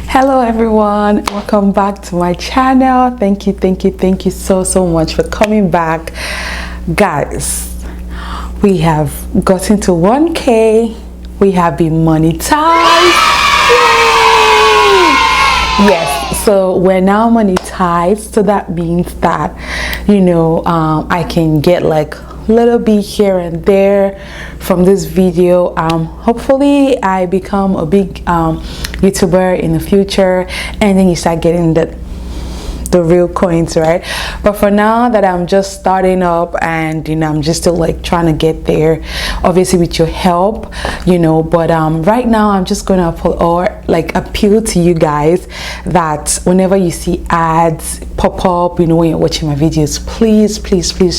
Hello everyone, welcome back to my channel. Thank you so much for coming back. Guys, we have gotten to 1K. We have been monetized. Yay! Yes, so we're now monetized, so that means that I can get like little bit here and there from this video. Hopefully I become a big YouTuber in the future, and then you start getting the real coins, right? But for now that I'm just starting up, and I'm just still like trying to get there, obviously with your help, but right now I'm just gonna appeal to you guys that whenever you see ads pop up, when you're watching my videos, please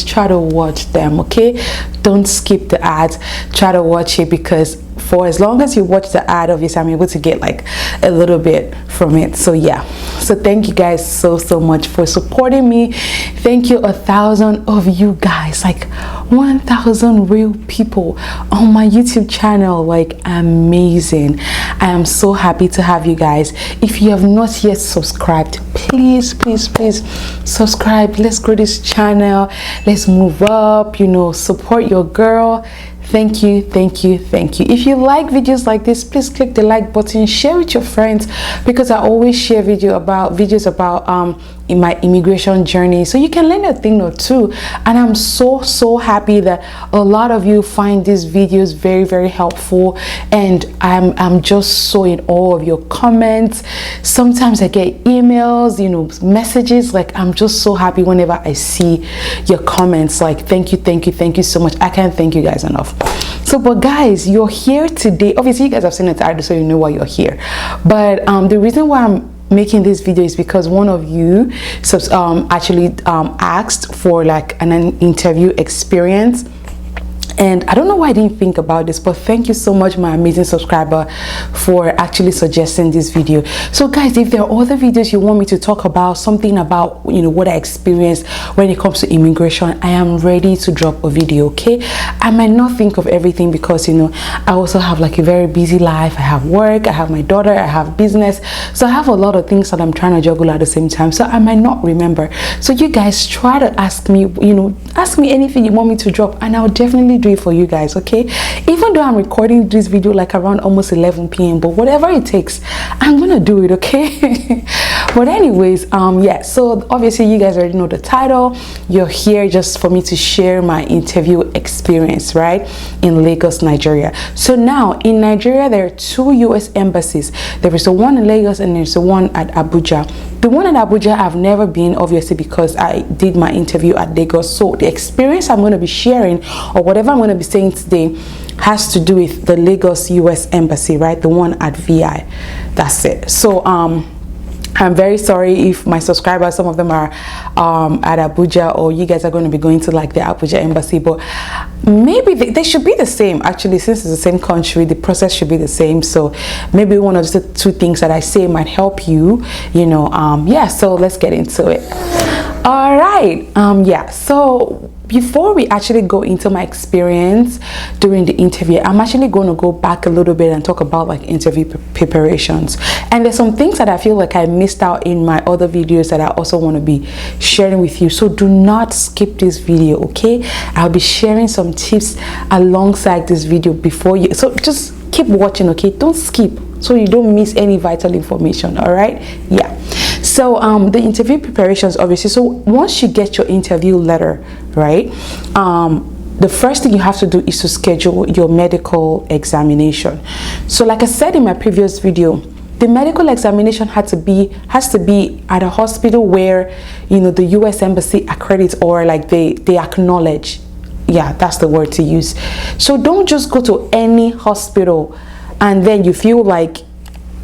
try to watch them, okay? Don't skip the ads, try to watch it, because for as long as you watch the ad, obviously I'm able to get like a little bit from it. So yeah, so thank you guys so much for supporting me. Thank you, 1,000 of you guys, like 1,000 real people on my YouTube channel, like amazing. I am so happy to have you guys. If you have not yet subscribed, please subscribe. Let's grow this channel, let's move up, support your girl. Thank you. If you like videos like this, please click the like button, share with your friends, because I always share videos about in my immigration journey, so you can learn a thing or two. And I'm so happy that a lot of you find these videos very helpful, and I'm just so in awe of your comments. Sometimes I get emails, messages, like I'm just so happy whenever I see your comments. Like thank you so much. I can't thank you guys enough. So, but guys, you're here today. Obviously you guys have seen the title, so you know why you're here. But the reason why I'm making this video is because one of you actually asked for like an interview experience. And I don't know why I didn't think about this, but thank you so much, my amazing subscriber, for actually suggesting this video. So guys, if there are other videos you want me to talk about, something about what I experienced when it comes to immigration, I am ready to drop a video, okay? I might not think of everything, because I also have like a very busy life. I have work, I have my daughter, I have business, so I have a lot of things that I'm trying to juggle at the same time, so I might not remember. So you guys try to ask me anything you want me to drop, and I'll definitely do it for you guys, okay? Even though I'm recording this video like around almost 11 p.m, but whatever it takes, I'm gonna do it, okay? But anyways, yeah, so obviously you guys already know the title. You're here just for me to share my interview experience, right, in Lagos, Nigeria. So now in Nigeria there are 2 U.S. embassies. There is the one in Lagos and there's the one at Abuja. The one at Abuja I've never been, obviously, because I did my interview at Lagos. So the experience I'm going to be sharing, or whatever I'm going to be saying today, has to do with the Lagos U.S. Embassy, right? The one at VI. That's it. So I'm very sorry if my subscribers, some of them are at Abuja, or you guys are going to be going to like the Abuja embassy, but maybe they should be the same. Actually, since it's the same country, the process should be the same. So maybe one of the 2 things that I say might help you, yeah, so let's get into it. All right, yeah, so before we actually go into my experience during the interview, I'm actually going to go back a little bit and talk about like interview preparations. And there's some things that I feel like I missed out in my other videos that I also want to be sharing with you. So do not skip this video, okay? I'll be sharing some tips alongside this video before you. So just keep watching, okay? Don't skip, so you don't miss any vital information. All right, yeah. So the interview preparations, obviously, so once you get your interview letter, right, the first thing you have to do is to schedule your medical examination. So like I said in my previous video, the medical examination has to be at a hospital where the U.S. Embassy accredits, or like they acknowledge. Yeah, that's the word to use. So don't just go to any hospital and then you feel like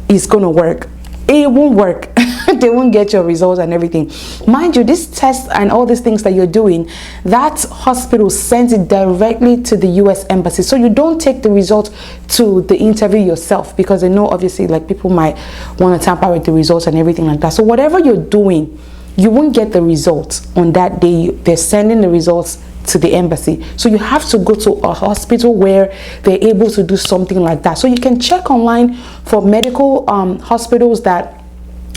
it's gonna work. It won't work. They won't get your results and everything. Mind you, this test and all these things that you're doing, that hospital sends it directly to the U.S. Embassy. So you don't take the result to the interview yourself, because they know obviously like people might want to tamper with the results and everything like that. So whatever you're doing, you won't get the results on that day. They're sending the results to the embassy, so you have to go to a hospital where they're able to do something like that. So you can check online for medical hospitals that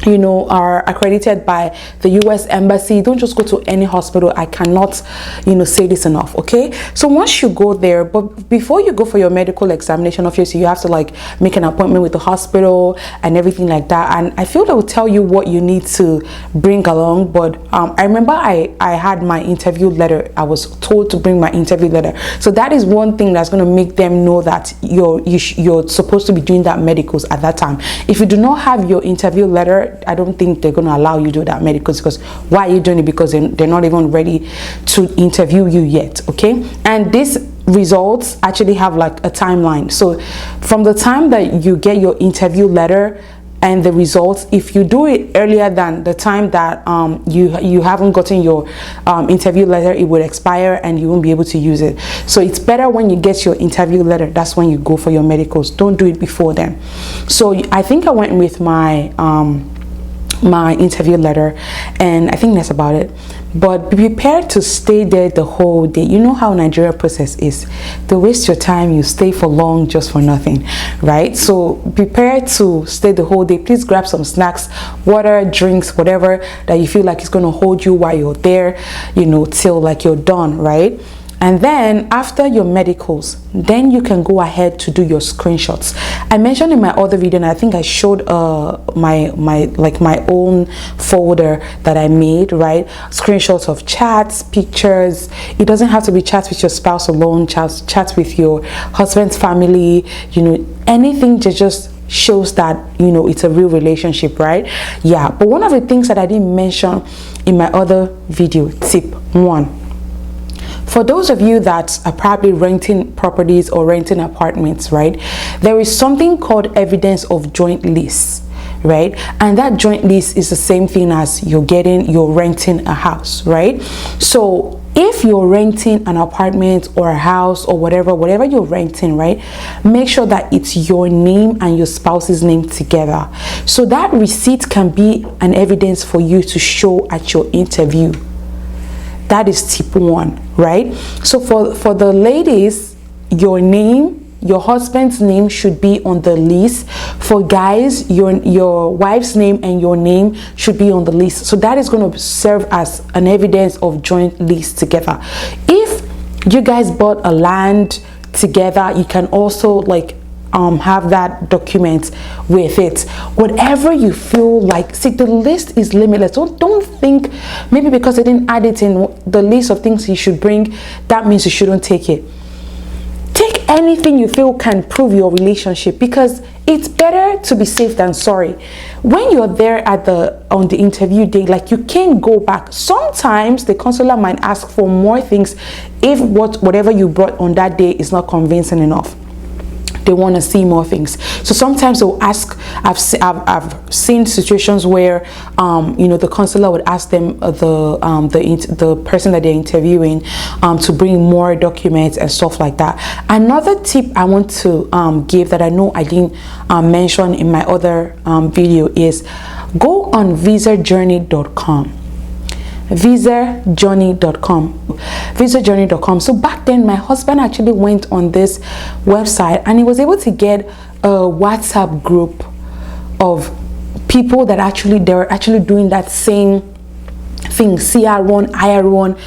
are accredited by the US Embassy. Don't just go to any hospital. I cannot say this enough. Okay, so once you go there, but before you go for your medical examination, obviously you have to make an appointment with the hospital and everything like that, and I feel they will tell you what you need to bring along. But I remember I had my interview letter. I was told to bring my interview letter, so that is one thing that's going to make them know that you're supposed to be doing that medicals at that time. If you do not have your interview letter, I don't think they're going to allow you to do that medicals, because why are you doing it? Because they're not even ready to interview you yet. Okay, and these results actually have a timeline. So from the time that you get your interview letter and the results, if you do it earlier than the time that you haven't gotten your interview letter, it would expire and you won't be able to use it. So it's better when you get your interview letter, that's when you go for your medicals. Don't do it before then. So I think I went with my interview letter, and I think that's about it. But be prepared to stay there the whole day. You know how Nigeria process is. They waste your time, you stay for long just for nothing, right? So prepare to stay the whole day. Please grab some snacks, water, drinks, whatever that you feel like is going to hold you while you're there, till you're done, right? And then after your medicals, then you can go ahead to do your screenshots. I mentioned in my other video, and I think I showed my own folder that I made, right? Screenshots of chats, pictures. It doesn't have to be chats with your spouse alone, chats with your husband's family, anything that just shows that it's a real relationship, right? Yeah. But one of the things that I didn't mention in my other video, tip 1, for those of you that are probably renting properties or renting apartments, right, there is something called evidence of joint lease, right? And that joint lease is the same thing as you're renting a house, right? So if you're renting an apartment or a house or whatever you're renting, right, make sure that it's your name and your spouse's name together. So that receipt can be an evidence for you to show at your interview. That is tip 1, right? So for the ladies, your name, your husband's name should be on the lease. For guys, your wife's name and your name should be on the lease. So that is going to serve as an evidence of joint lease together. If you guys bought a land together, you can also have that document with it. Whatever you feel like. See, the list is limitless. Don't think maybe because they didn't add it in the list of things you should bring, that means you shouldn't take it. Take anything you feel can prove your relationship, because it's better to be safe than sorry. When you're there on the interview day, you can't go back. Sometimes the consular might ask for more things if whatever you brought on that day is not convincing enough. They want to see more things. So sometimes they'll ask. I've seen situations where the consular would ask them the person that they're interviewing to bring more documents and stuff like that. Another tip I want to give that I know I didn't mention in my other video is go on visajourney.com. visajourney.com. So back then my husband actually went on this website and he was able to get a WhatsApp group of people that they're actually doing that same thing, CR1, IR1,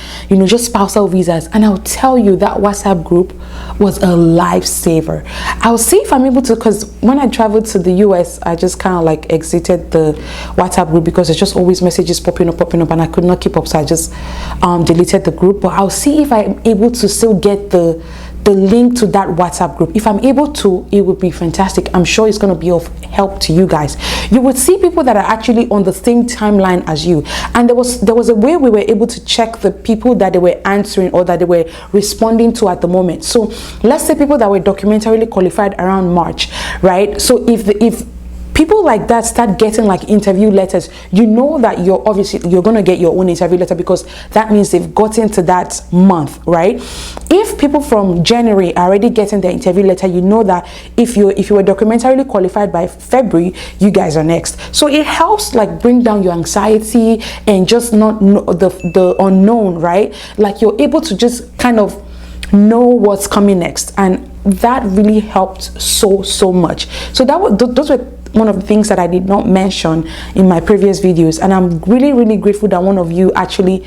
just spousal visas. And I'll tell you that WhatsApp group was a lifesaver. I'll see if I'm able to, because when I traveled to the US, I just kind of exited the WhatsApp group because there's just always messages popping up, and I could not keep up, so I just deleted the group. But I'll see if I'm able to still get the link to that WhatsApp group. If I'm able to, it would be fantastic. I'm sure it's going to be of help to you guys. You would see people that are actually on the same timeline as you, and there was a way we were able to check the people that they were answering or that they were responding to at the moment. So let's say people that were documentarily qualified around March, right? So if people like that start getting like interview letters, you know that you're going to get your own interview letter, because that means they've gotten to that month, right? If people from January are already getting their interview letter, you know that if you were documentarily qualified by February, you guys are next. So it helps like bring down your anxiety and just not know the unknown, right? Like you're able to just kind of know what's coming next, and that really helped so much. So those were one of the things that I did not mention in my previous videos, and I'm really grateful that one of you actually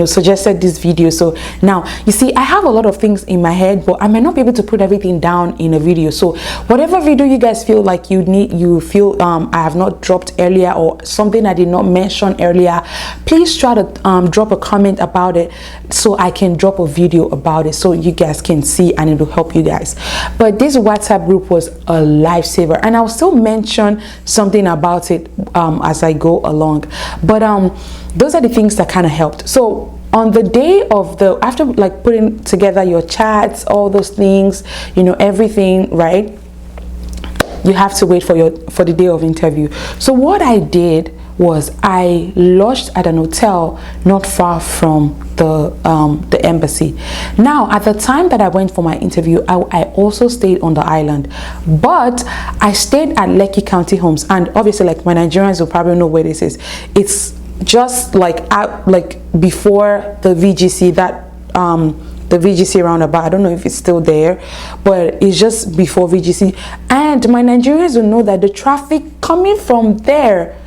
suggested this video. So now you see, I have a lot of things in my head, but I might not be able to put everything down in a video. So whatever video you guys feel like you feel I have not dropped earlier, or something I did not mention earlier, please try to drop a comment about it, so I can drop a video about it so you guys can see, and it will help you guys. But this WhatsApp group was a lifesaver, and I'll still mention something about it as I go along. But those are the things that kind of helped. So on the day of after like putting together your chats, all those things, everything, right, you have to wait for the day of interview. So what I did was I lodged at an hotel not far from the embassy. Now, at the time that I went for my interview, I also stayed on the island, but I stayed at Lekki County Homes, and obviously, like, my Nigerians will probably know where this is. It's just like before the VGC, the VGC roundabout. I don't know if it's still there, but it's just before VGC. And my Nigerians will know that the traffic coming from there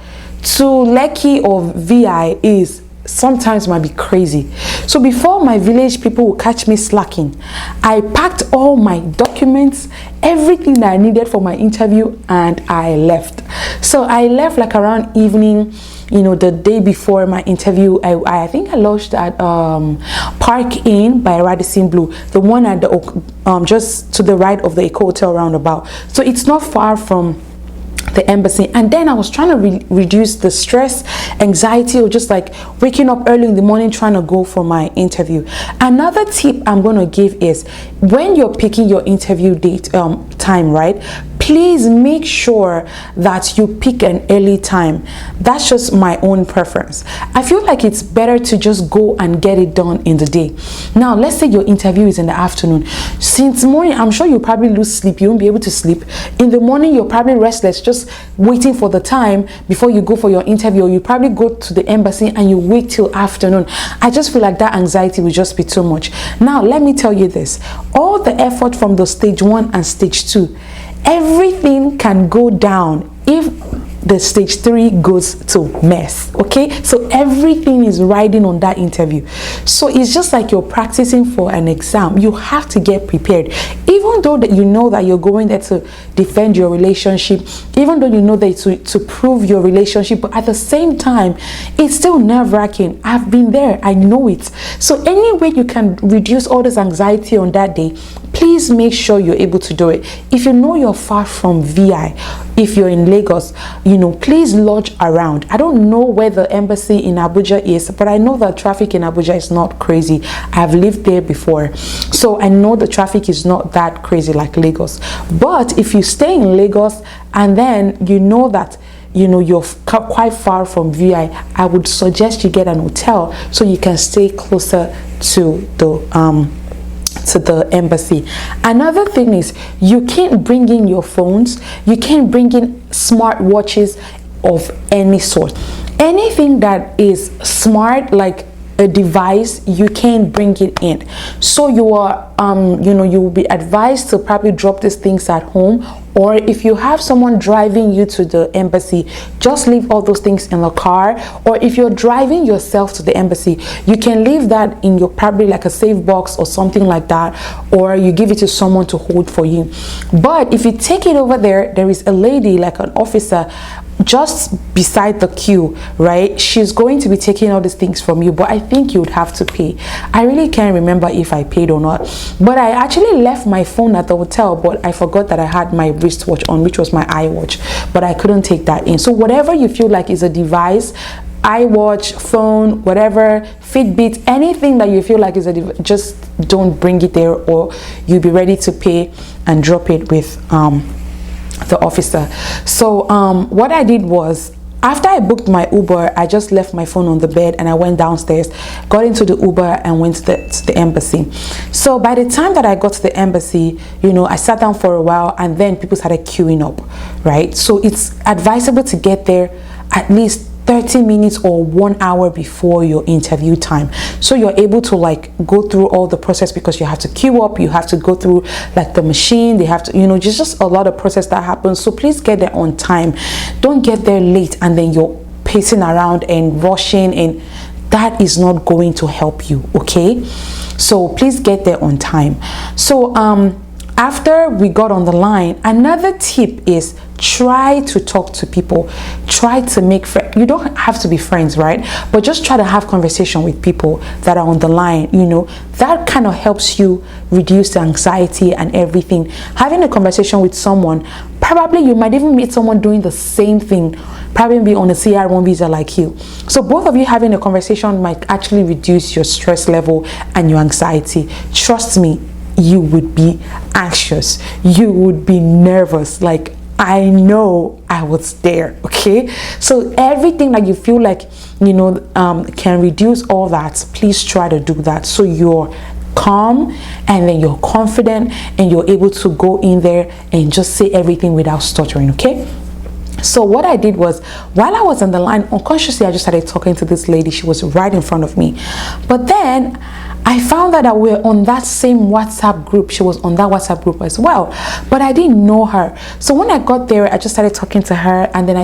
to Lekki or VI is sometimes might be crazy. So before my village people will catch me slacking, I packed all my documents, everything that I needed for my interview, and I left. So I left like around evening, the day before my interview. I think I lodged at Park Inn by Radisson Blu, the one at the just to the right of the Eco Hotel roundabout. So it's not far from the embassy. And then I was trying to reduce the stress, anxiety, or just like waking up early in the morning trying to go for my interview. Another tip I'm going to give is, when you're picking your interview date time, right, please make sure that you pick an early time. That's just my own preference. I feel like it's better to just go and get it done in the day. Now, let's say your interview is in the afternoon. Since morning, I'm sure you'll probably lose sleep. You won't be able to sleep. In the morning, you're probably restless, just waiting for the time before you go for your interview. You probably go to the embassy and you wait till afternoon. I just feel like that anxiety will just be too much. Now, let me tell you this. All the effort from the stage 1 and stage 2, everything can go down if the stage 3 goes to mess. Okay, so everything is riding on that interview. So it's just like you're practicing for an exam. You have to get prepared, even though that you know that you're going there to defend your relationship, even though you know that to prove your relationship, but at the same time it's still nerve-wracking. I've been there, I know it. So any way you can reduce all this anxiety on that day, please make sure you're able to do it. If you know you're far from VI, if you're in Lagos, please lodge around. I don't know where the embassy in Abuja is, but I know that traffic in Abuja is not crazy. I've lived there before, so I know the traffic is not that crazy like Lagos. But if you stay in Lagos and then you know that you're quite far from VI, I would suggest you get an hotel so you can stay closer to the embassy. Another thing is, you can't bring in your phones, you can't bring in smart watches of any sort. Anything that is smart, like a device, you can't bring it in. So you are you will be advised to probably drop these things at home, or if you have someone driving you to the embassy, just leave all those things in the car. Or if you're driving yourself to the embassy, you can leave that in your probably like a safe box or something like that, or you give it to someone to hold for you. But if you take it over there, there is a lady, like an officer, just beside the queue, right? She's going to be taking all these things from you, but I think you would have to pay. I really can't remember if I paid or not, but I actually left my phone at the hotel, but I forgot that I had my wristwatch on, which was my iWatch, but I couldn't take that in. So whatever you feel like is a device, iWatch, phone, whatever, Fitbit, anything that you feel like is a device, just don't bring it there, or you'll be ready to pay and drop it with the officer. So what I did was, after I booked my Uber, I just left my phone on the bed and I went downstairs, got into the Uber and went to the embassy. So by the time that I got to the embassy, you know, I sat down for a while and then people started queuing up, right? So it's advisable to get there at least 30 minutes or 1 hour before your interview time, so you're able to like go through all the process, because you have to queue up, you have to go through like the machine, they have to, you know, just a lot of process that happens. So please get there on time. Don't get there late and then you're pacing around and rushing, and that is not going to help you. Okay, so please get there on time. So after we got on the line, another tip is try to talk to people. Try to make friends. You don't have to be friends, right? But just try to have conversation with people that are on the line. You know, that kind of helps you reduce the anxiety and everything. Having a conversation with someone, probably you might even meet someone doing the same thing, probably be on a CR1 visa like you. So both of you having a conversation might actually reduce your stress level and your anxiety. Trust me, you would be anxious, you would be nervous. Like, I know I was there. Okay, so everything that you feel like, you know, can reduce all that, please try to do that, so you're calm and then you're confident and you're able to go in there and just say everything without stuttering. Okay, so what I did was, while I was on the line, unconsciously I just started talking to this lady. She was right in front of me, but then I found out that we're on that same WhatsApp group. She was on that WhatsApp group as well, but I didn't know her. So when I got there, I just started talking to her, and then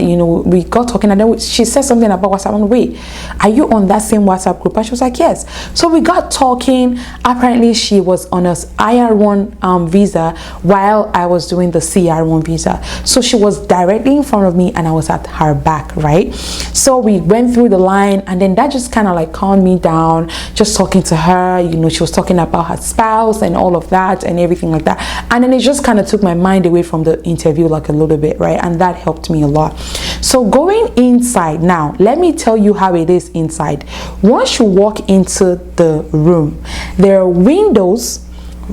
we got talking, and then she said something about WhatsApp. I'm like, wait, are you on that same WhatsApp group? And she was like, yes. So we got talking. Apparently she was on a IR1 visa while I was doing the CR1 visa. So she was directly in front of me and I was at her back, right? So we went through the line, and then that just kind of like calmed me down, just talking to her. You know, she was talking about her spouse and all of that and everything like that, and then it just kind of took my mind away from the interview like a little bit, right? And that helped me a lot. So going inside now, let me tell you how it is inside. Once you walk into the room, there are windows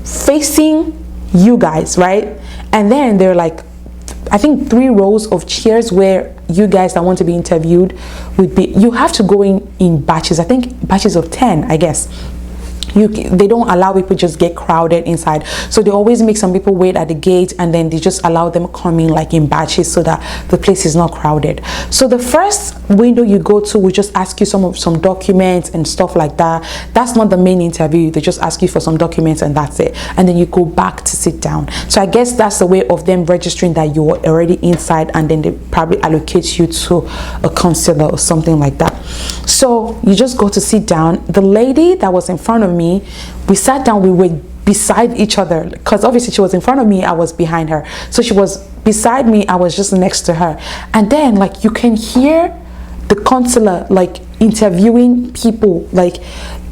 facing you guys, right? And then there are like, I think 3 rows of chairs where you guys that want to be interviewed would be. You have to go in batches, I think batches of 10, I guess. They don't allow people just get crowded inside, so they always make some people wait at the gate, and then they just allow them coming like in batches so that the place is not crowded. So the first window you go to will just ask you some documents and stuff like that. That's not the main interview. They just ask you for some documents and that's it, and then you go back to sit down. So I guess that's the way of them registering that you're already inside, and then they probably allocate you to a counselor or something like that. So you just go to sit down. The lady that was in front of me, we sat down, we were beside each other, because obviously she was in front of me, I was behind her. So she was beside me, I was just next to her. And then like you can hear the counselor like interviewing people. Like,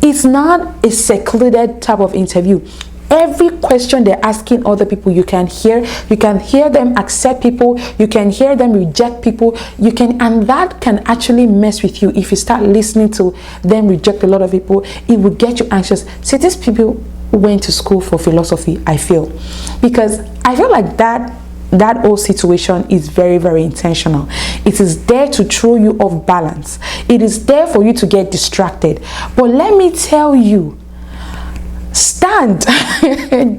it's not a secluded type of interview. Every question they're asking other people, you can hear them accept people, you can hear them reject people, and that can actually mess with you. If you start listening to them reject a lot of people, it will get you anxious. See, these people went to school for philosophy, I feel, because I feel like that whole situation is very, very intentional. It is there to throw you off balance. It is there for you to get distracted. But let me tell you, stand.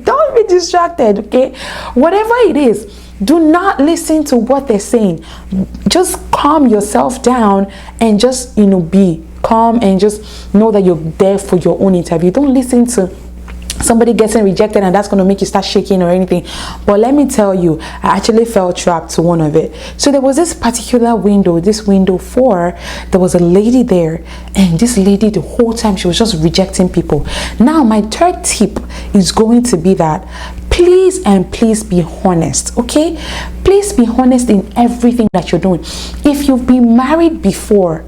Don't be distracted. Okay, whatever it is, do not listen to what they're saying. Just calm yourself down and just, you know, be calm and just know that you're there for your own interview. Don't listen to somebody getting rejected and that's going to make you start shaking or anything. But let me tell you, I actually fell trapped to one of it. So there was this particular window, this window 4, there was a lady there, and this lady the whole time she was just rejecting people. Now my third tip is going to be that please be honest. Okay, please be honest in everything that you're doing. If you've been married before,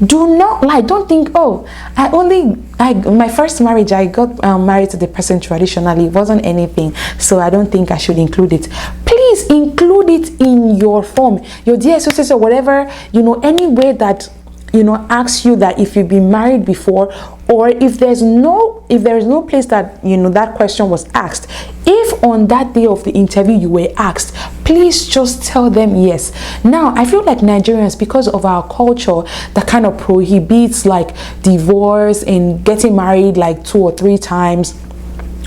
do not lie. Don't think, oh, my first marriage, I got married to the person traditionally. It wasn't anything, so I don't think I should include it. Please include it in your form, your DSOs or whatever, you know, any way that, you know, asks you that if you've been married before, or if there's no if there is no place that, you know, that question was asked, if on that day of the interview you were asked, please just tell them yes. Now, I feel like Nigerians, because of our culture that kind of prohibits like divorce and getting married like 2 or 3 times,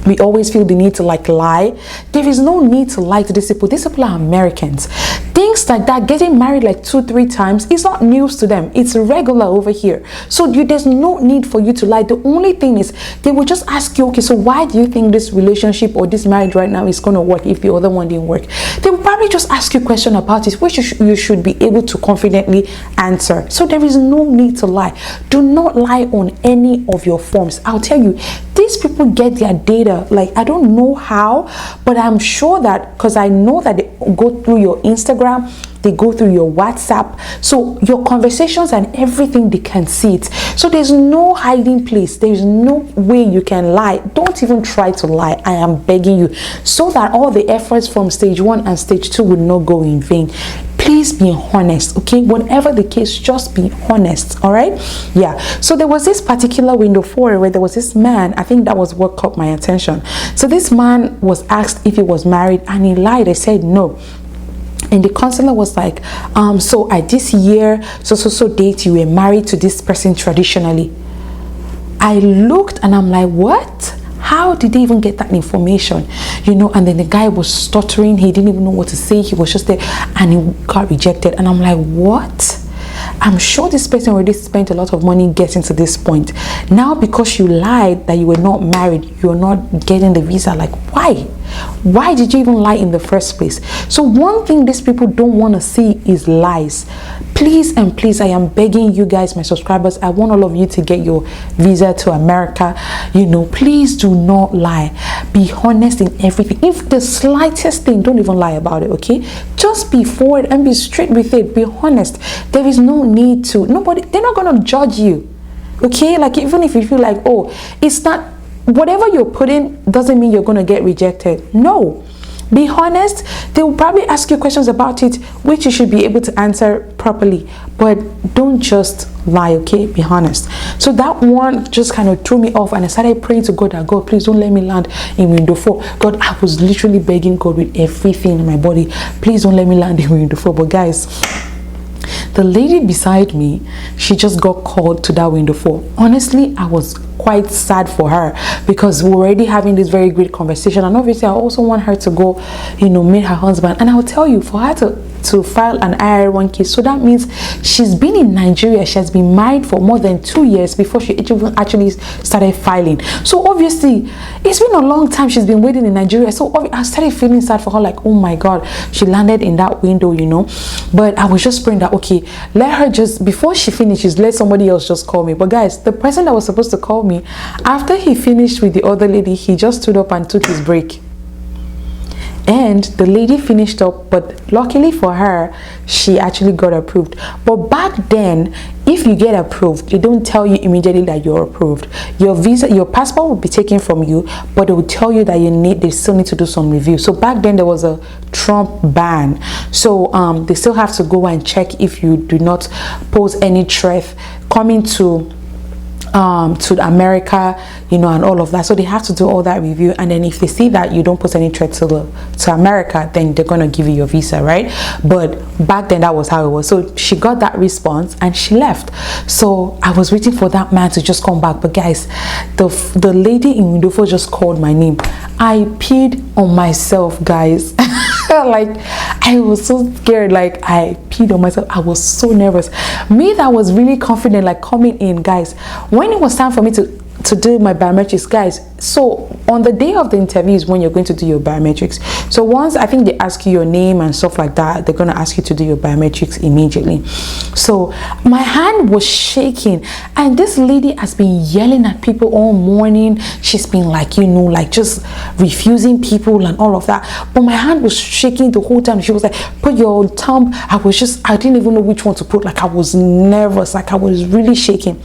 we always feel the need to like lie. There is no need to lie to these people. These people are Americans. Things like that, getting married like 2-3 times, is not news to them. It's regular over here. So there's no need for you to lie. The only thing is, they will just ask you, okay, so why do you think this relationship or this marriage right now is going to work if the other one didn't work? They will probably just ask you a question about it, which you should be able to confidently answer. So there is no need to lie. Do not lie on any of your forms. I'll tell you, these people get their data, like, I don't know how, but I'm sure that, because I know that they go through your Instagram, they go through your WhatsApp, so your conversations and everything, they can see it. So there's no hiding place. There's no way you can lie. Don't even try to lie, I am begging you, so that all the efforts from stage 1 and stage 2 will not go in vain. Please be honest, okay? Whatever the case, just be honest, all right? Yeah. So there was this particular window 4 where there was this man. I think that was what caught my attention. So this man was asked if he was married, and he lied. He said no. And the counselor was like, so at this year, so date, you were married to this person traditionally. I looked and I'm like, what? How did they even get that information? You know, and then the guy was stuttering. He didn't even know what to say. He was just there and he got rejected. And I'm like, what? I'm sure this person already spent a lot of money getting to this point. Now, because you lied that you were not married, you're not getting the visa. Like, why? Why did you even lie in the first place? So one thing these people don't want to see is lies. Please and please, I am begging you guys, my subscribers, I want all of you to get your visa to America. You know, please do not lie. Be honest in everything. If the slightest thing, don't even lie about it, okay? Just be forward and be straight with it. Be honest. There is no need to. Nobody, they're not going to judge you, okay? Like, even if you feel like, oh, it's not, whatever you're putting doesn't mean you're going to get rejected. No. Be honest. They will probably ask you questions about it, which you should be able to answer properly. But don't just lie, okay? Be honest. So that one just kind of threw me off, and I started praying to God that, God, please don't let me land in window 4. God, I was literally begging God with everything in my body, please don't let me land in window 4. But guys, the lady beside me, she just got called to that window 4. Honestly, I was quite sad for her, because we're already having this very great conversation, and obviously I also want her to go, you know, meet her husband. And I'll tell you, for her to file an IR1 case, so that means she's been in Nigeria, she has been married for more than 2 years before she actually started filing. So obviously it's been a long time she's been waiting in Nigeria. So I started feeling sad for her, like, oh my God, she landed in that window, you know. But I was just praying that, okay, let her just, before she finishes, let somebody else just call me. But guys, the person that was supposed to call me, after he finished with the other lady, he just stood up and took his break. And the lady finished up, but luckily for her, she actually got approved. But back then, if you get approved, they don't tell you immediately that you're approved. Your visa, your passport will be taken from you, but they will tell you that they still need to do some review. So back then there was a Trump ban, so they still have to go and check if you do not pose any threat coming to America, you know, and all of that. So they have to do all that review, and then if they see that you don't put any threat to America, then they're gonna give you your visa, right? But back then that was how it was. So she got that response and she left. So I was waiting for that man to just come back. But guys, the lady in window 4 just called my name. I peed on myself, guys. Like, I was so scared. Like, I peed on myself. I was so nervous. Me that was really confident, like, coming in, guys, when it was time for me to do my biometrics, guys. So on the day of the interview is when you're going to do your biometrics. So once, I think they ask you your name and stuff like that, they're going to ask you to do your biometrics immediately. So my hand was shaking, and this lady has been yelling at people all morning. She's been like, you know, like just refusing people and all of that. But my hand was shaking the whole time. She was like, put your thumb. I didn't even know which one to put. Like, I was nervous. Like, I was really shaking.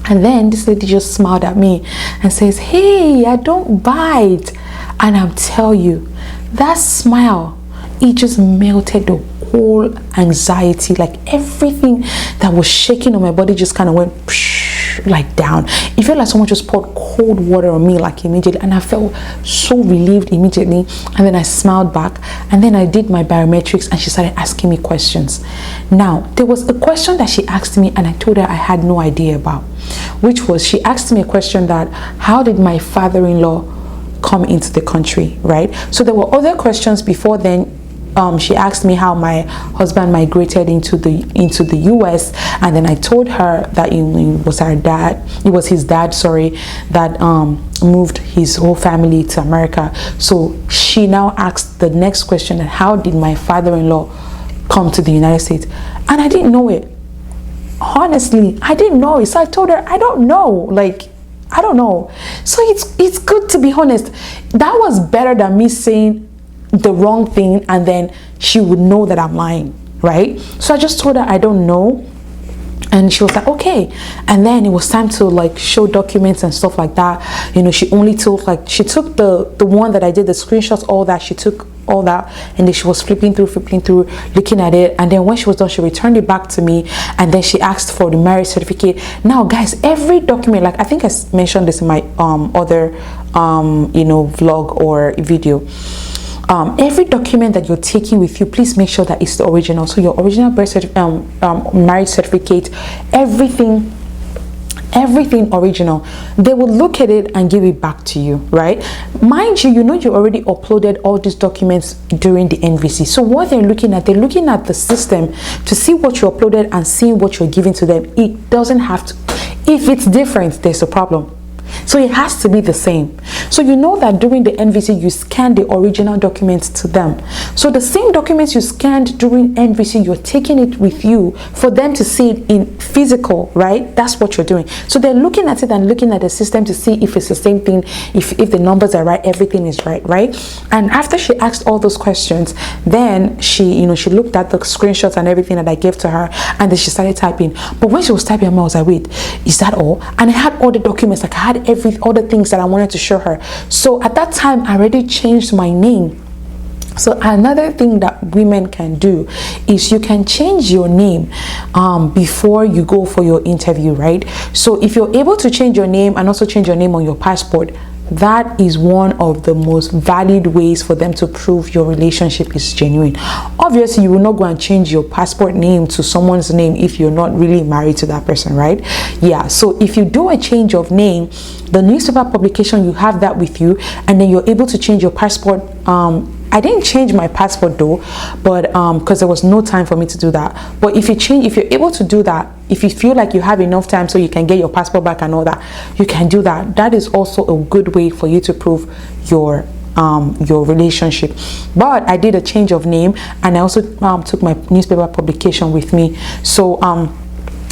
And then this lady just smiled at me and says, hey, I don't bite. And I'll tell you, that smile, it just melted the whole anxiety. Like, everything that was shaking on my body just kind of went psh. like down. It felt like someone just poured cold water on me, like immediately, and I felt so relieved immediately. And then I smiled back, and then I did my biometrics, and she started asking me questions. Now there was a question that she asked me, and I told her I had no idea about, which was, she asked me a question that, how did my father-in-law come into the country, right? So there were other questions before then. She asked me how my husband migrated into the US, and then I told her that it was his dad, sorry, that moved his whole family to America. So she now asked the next question, how did my father-in-law come to the United States? And I didn't know it. Honestly, I didn't know it. So I told her, I don't know. Like, I don't know. So it's good to be honest. That was better than me saying the wrong thing and then she would know that I'm lying, right? So I just told her I don't know, and she was like, okay. And then it was time to like show documents and stuff like that. You know, she only took, like, she took the one that I did, the screenshots, all that. She took all that, and then she was flipping through, looking at it. And then when she was done, she returned it back to me, and then she asked for the marriage certificate. Now guys, every document, like I think I mentioned this in my other you know, vlog or video, every document that you're taking with you, please make sure that it's the original. So your original birth certificate, marriage certificate, everything original. They will look at it and give it back to you, right? Mind you, you know, you already uploaded all these documents during the NVC. So what they're looking at the system to see what you uploaded and see what you're giving to them. It doesn't have to. If it's different, there's a problem. So it has to be the same. So you know that during the NVC, you scan the original documents to them. So the same documents you scanned during NVC, you're taking it with you for them to see it in physical, right? That's what you're doing. So they're looking at it and looking at the system to see if it's the same thing, if the numbers are right, everything is right? And after she asked all those questions, then she looked at the screenshots and everything that I gave to her, and then she started typing. But when she was typing, I was like, wait, is that all? And I had all the documents, like I had all the things that I wanted to show her. So at that time, I already changed my name. So another thing that women can do is you can change your name before you go for your interview, right? So if you're able to change your name and also change your name on your passport, that is one of the most valid ways for them to prove your relationship is genuine. Obviously, you will not go and change your passport name to someone's name if you're not really married to that person, right? Yeah, so if you do a change of name, the newspaper publication, you have that with you, and then you're able to change your passport. I didn't change my passport though, but because there was no time for me to do that. But if you're able to do that, if you feel like you have enough time so you can get your passport back and all that, you can do that. That is also a good way for you to prove your relationship. But I did a change of name, and I also took my newspaper publication with me. So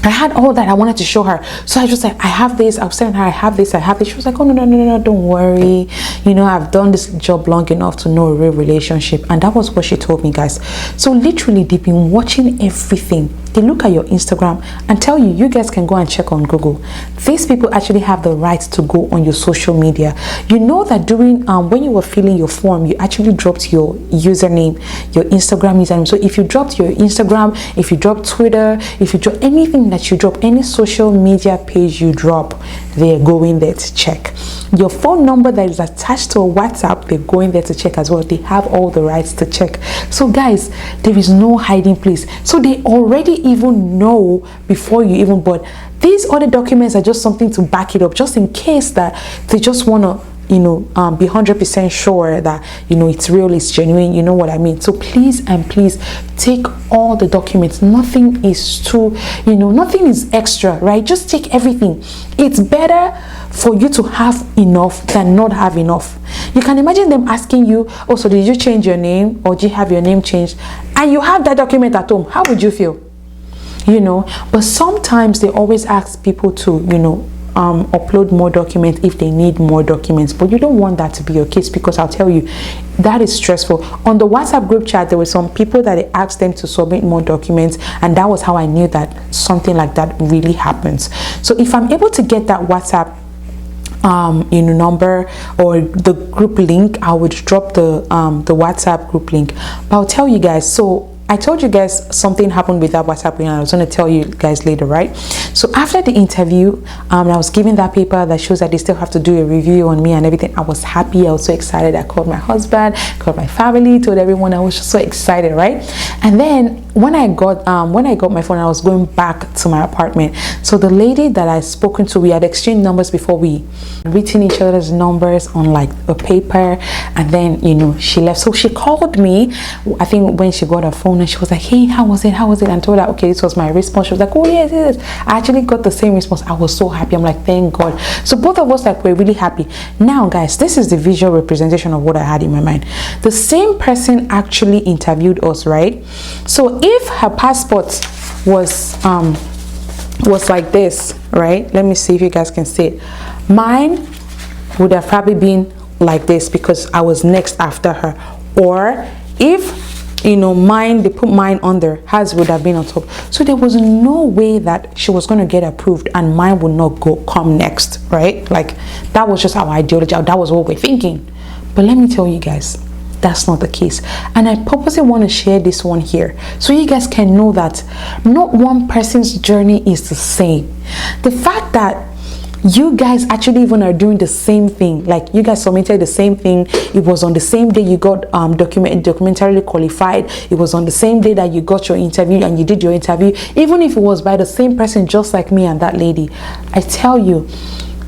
I had all that I wanted to show her. So I just like, I have this. I was telling her, I have this. She was like, oh, no, don't worry. You know, I've done this job long enough to know a real relationship. And that was what she told me, guys. So literally, they've been watching everything. They look at your Instagram and tell you, you guys can go and check on Google. These people actually have the right to go on your social media. You know that during when you were filling your form, you actually dropped your username, your Instagram username. So if you dropped your Instagram, if you dropped Twitter, if you drop anything that you drop, any social media page you drop, they're going there to check. Your phone number that is attached to a WhatsApp, they're going there to check as well. They have all the rights to check. So guys, there is no hiding place. So they already even know before you even bought. These other documents are just something to back it up, just in case that they just want to be 100% sure that it's real, it's genuine, you know what I mean. So please take all the documents. Nothing is too, nothing is extra, right? Just take everything. It's better for you to have enough than not have enough. You can imagine them asking you, oh, so did you change your name, or do you have your name changed, and you have that document at home? How would you feel? But sometimes they always ask people to upload more documents if they need more documents, but you don't want that to be your case, because I'll tell you, that is stressful. On the WhatsApp group chat, there were some people that I asked them to submit more documents, and that was how I knew that something like that really happens. So if I'm able to get that WhatsApp number or the group link, I would drop the WhatsApp group link. But I'll tell you guys, so I told you guys something happened with that WhatsApp, and I was going to tell you guys later, right? So after the interview, I was given that paper that shows that they still have to do a review on me and everything. I was happy. I was so excited. I called my husband, called my family, told everyone. I was just so excited, right? And then when I got my phone, I was going back to my apartment. So the lady that I spoken to, we had exchanged numbers before, we written each other's numbers on like a paper, and then she left. So she called me, I think when she got her phone, and she was like, hey, how was it? And I told her, okay, this was my response. She was like, oh yes, yes. I actually got the same response. I was so happy. I'm like, thank God. So both of us were really happy. Now guys, this is the visual representation of what I had in my mind. The same person actually interviewed us, right? So if her passport was like this, right? Let me see if you guys can see it. Mine would have probably been like this because I was next after her. Or if mine, they put mine under, hers would have been on top. So there was no way that she was going to get approved and mine would not come next, right? Like that was just our ideology. That was what we're thinking. But let me tell you guys, that's not the case. And I purposely want to share this one here so you guys can know that not one person's journey is the same. The fact that you guys actually even are doing the same thing, like you guys submitted the same thing, it was on the same day you got documentarily qualified, it was on the same day that you got your interview and you did your interview, even if it was by the same person just like me and that lady, I tell you,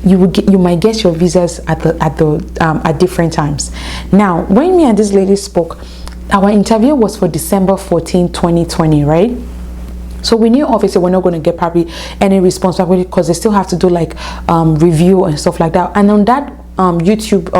you might get your visas at different times. Now when me and this lady spoke, our interview was for December 14, 2020, right? So we knew obviously we're not going to get probably any response because they still have to do like review and stuff like that. And on that YouTube,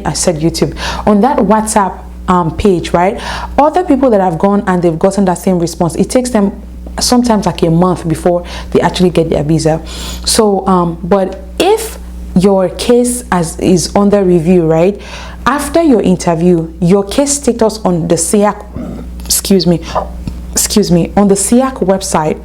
I said YouTube, on that WhatsApp page, right, other people that have gone and they've gotten that same response, it takes them sometimes like a month before they actually get their visa. So but if your case is under review, right, after your interview, your case status on the on the SIAC website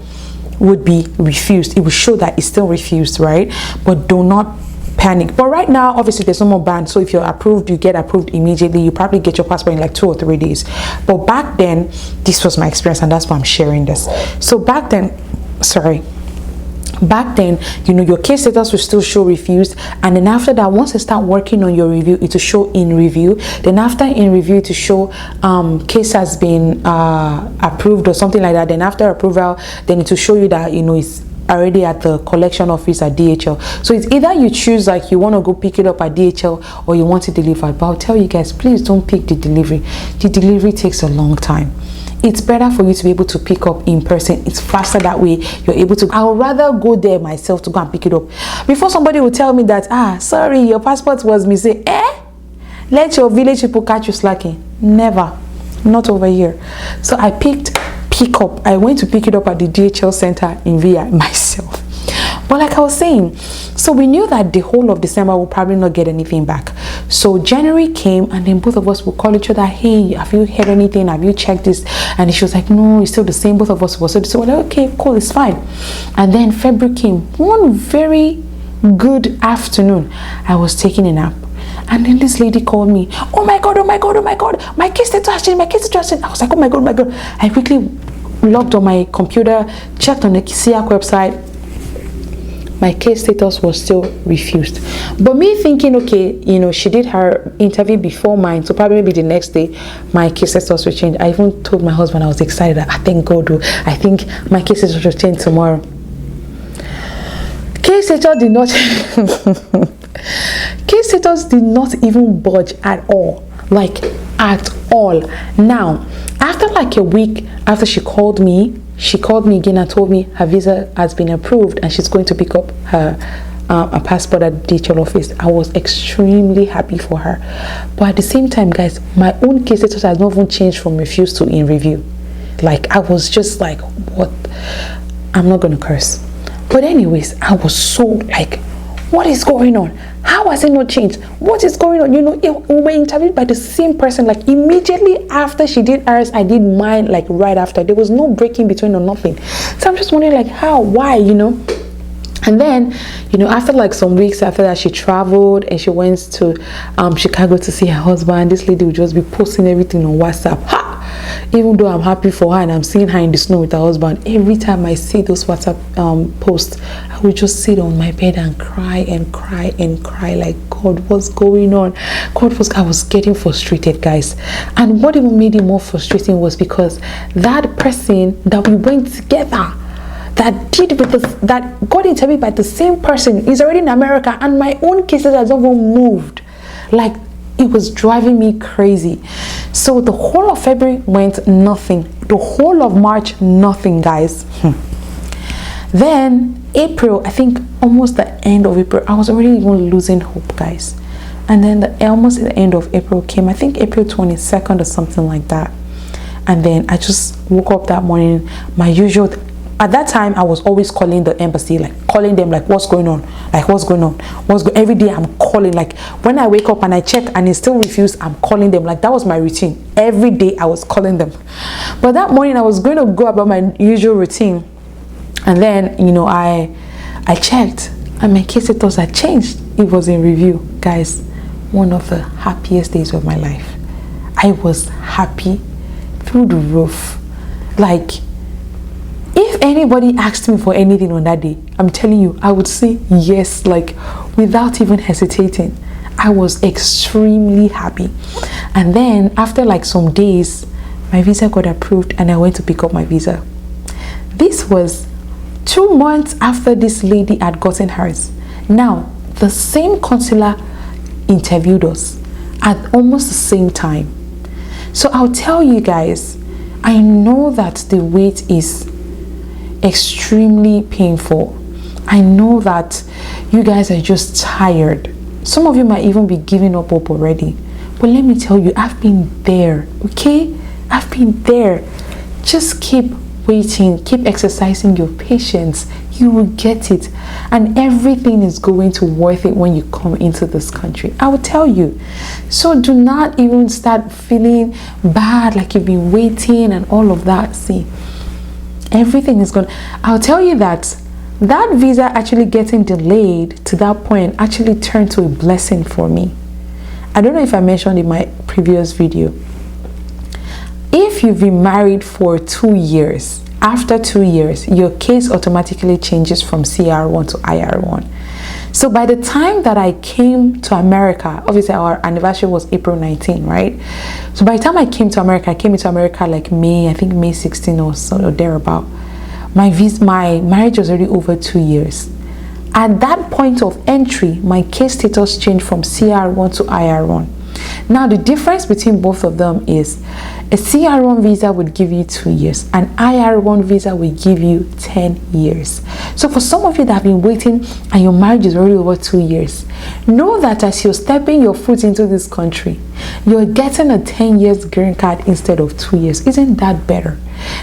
would be refused. It will show that it's still refused, right? But do not panic. But right now, obviously, there's no more ban. So if you're approved, you get approved immediately. You probably get your passport in like 2 or 3 days. But back then, this was my experience, and that's why I'm sharing this. So back then, your case status will still show refused, and then after that, once you start working on your review, it will show in review. Then after in review, to show case has been approved or something like that. Then after approval, then it will show you that it's already at the collection office at DHL. So it's either you choose, like, you want to go pick it up at DHL or you want it delivered. But I'll tell you guys, please don't pick the delivery. The delivery takes a long time. It's better for you to be able to pick up in person. It's faster that way. You're able to. I would rather go there myself to go and pick it up before somebody will tell me that, sorry, your passport was missing. Let your village people catch you slacking. Never. Not over here. So I pick up. I went to pick it up at the DHL center in VI myself. But like I was saying, so we knew that the whole of December we'll probably not get anything back. So January came, and then both of us would call each other, hey, have you heard anything? Have you checked this? And she was like, no, it's still the same. Both of us were so we're like, okay, cool, it's fine. And then February came. One very good afternoon, I was taking a nap. And then this lady called me. Oh my God, my case status changed, I was like, oh my God. I quickly logged on my computer, checked on the SIAC website. My case status was still refused. But me thinking, okay, she did her interview before mine, so probably maybe the next day my case status will change. I even told my husband I was excited. I thank God, I think my case status will change tomorrow. Case status did not case status did not even budge at all. Like at all. Now, after like a week after she called me again and told me her visa has been approved and she's going to pick up her a passport at the DHL office. I was extremely happy for her. But at the same time, guys, my own case status has not even changed from refused to in review. Like, I was just like, what? I'm not going to curse. But anyways, I was so like, what is going on? How has it not changed? What is going on? We were interviewed by the same person. Like, immediately after she did hers, I did mine, like right after. There was no breaking between or nothing. So I'm just wondering, like, how, why, And then, after like some weeks after that, she traveled and she went to Chicago to see her husband. This lady would just be posting everything on WhatsApp. even though I'm happy for her and I'm seeing her in the snow with her husband, every time I see those WhatsApp posts, I would just sit on my bed and cry and cry and cry, like, God, what's going on? I was getting frustrated, guys. And what even made it more frustrating was because that person that we went together, that got interviewed by the same person, is already in America, and my own cases has not even moved. Like, it was driving me crazy. So the whole of February went nothing. The whole of March, nothing, guys. Then April, I think almost the end of April, I was already even losing hope, guys. And then almost the end of April came, I think April 22nd or something like that. And then I just woke up that morning, my usual. At that time, I was always calling the embassy, like calling them, like, what's going on? Like, what's going on? Every day I'm calling. Like, when I wake up and I check and it still refused, I'm calling them. Like, that was my routine. Every day I was calling them. But that morning I was going to go about my usual routine. And then, you know, I checked and my case status had changed. It was in review. Guys, one of the happiest days of my life. I was happy through the roof. Like, if anybody asked me for anything on that day, I'm telling you, I would say yes, like, without even hesitating. I was extremely happy. And then after like some days, my visa got approved and I went to pick up my visa. This was 2 months after this lady had gotten hers. Now, the same consular interviewed us at almost the same time. So I'll tell you guys, I know that the wait is extremely painful. I know that you guys are just tired. Some of you might even be giving up hope already. But let me tell you, I've been there, okay? I've been there. Just keep waiting, keep exercising your patience. You will get it. And everything is going to worth it when you come into this country. I will tell you. So do not even start feeling bad, like you've been waiting and all of that. See, everything is going. I'll tell you that visa actually getting delayed to that point actually turned to a blessing for me. I don't know if I mentioned in my previous video. If you've been married for 2 years, after 2 years, your case automatically changes from CR1 to IR1. So by the time that I came to America, obviously our anniversary was April 19, right? So by the time I came to America, I came into America like May, I think May 16 or so, or thereabout. My marriage was already over 2 years. At that point of entry, my case status changed from CR1 to IR1. Now the difference between both of them is a CR1 visa would give you 2 years, an IR1 visa will give you 10 years. So for some of you that have been waiting and your marriage is already over 2 years, know that as you're stepping your foot into this country, you're getting a 10 years green card instead of 2 years. Isn't that better?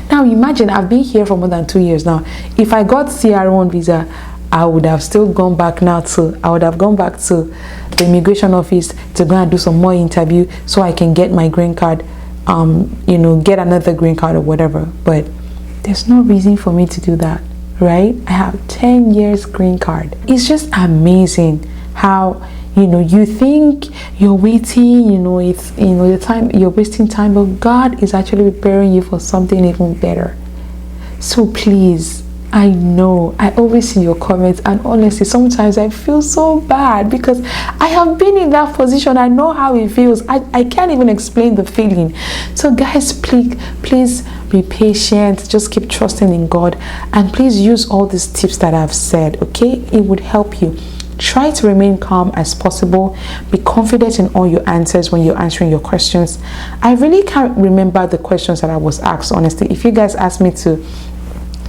Now imagine, I've been here for more than 2 years now. If I got CR1 visa, I would have gone back to the immigration office to go and do some more interview so I can get my green card, you know, get another green card or whatever. But there's no reason for me to do that, right? I have 10 years green card. It's just amazing how, you know, you think you're waiting, you know, it's, you know, the time you're wasting time, but God is actually preparing you for something even better. So please, I know I always see your comments, and honestly sometimes I feel so bad because I have been in that position. I know how it feels. I can't even explain the feeling. So guys, please be patient, just keep trusting in God, and please use all these tips that I've said, okay? It would help you. Try to remain calm as possible. Be confident in all your answers when you're answering your questions. I really can't remember the questions that I was asked, honestly. If you guys asked me to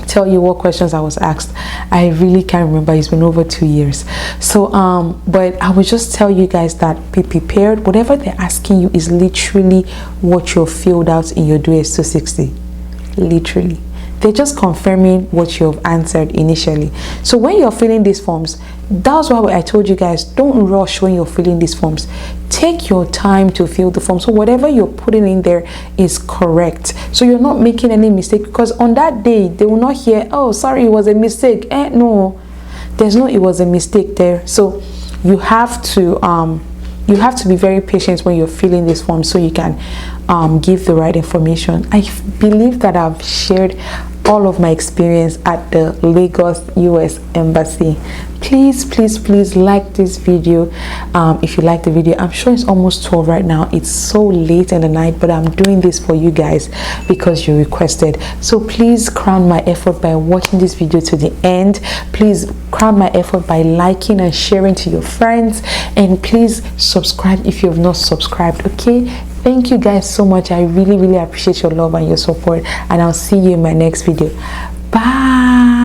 tell you what questions I was asked, I really can't remember. It's been over 2 years. So but I will just tell you guys that be prepared. Whatever they're asking you is literally what you've filled out in your DS 260. Literally, they're just confirming what you've answered initially. So when you're filling these forms, that's why I told you guys, don't rush when you're filling these forms. Take your time to fill the form, so whatever you're putting in there is correct, so you're not making any mistake, because on that day they will not hear, oh sorry, it was a mistake. No, there's no it was a mistake there. So you have to be very patient when you're filling this form, so you can give the right information. I believe that I've shared all of my experience at the Lagos US Embassy. Please like this video. If you like the video, I'm sure it's almost 12 right now. It's so late in the night, but I'm doing this for you guys because you requested. So please crown my effort by watching this video to the end. Please crown my effort by liking and sharing to your friends, and please subscribe if you have not subscribed. Okay, thank you guys so much. I really appreciate your love and your support, and I'll see you in my next video. Bye.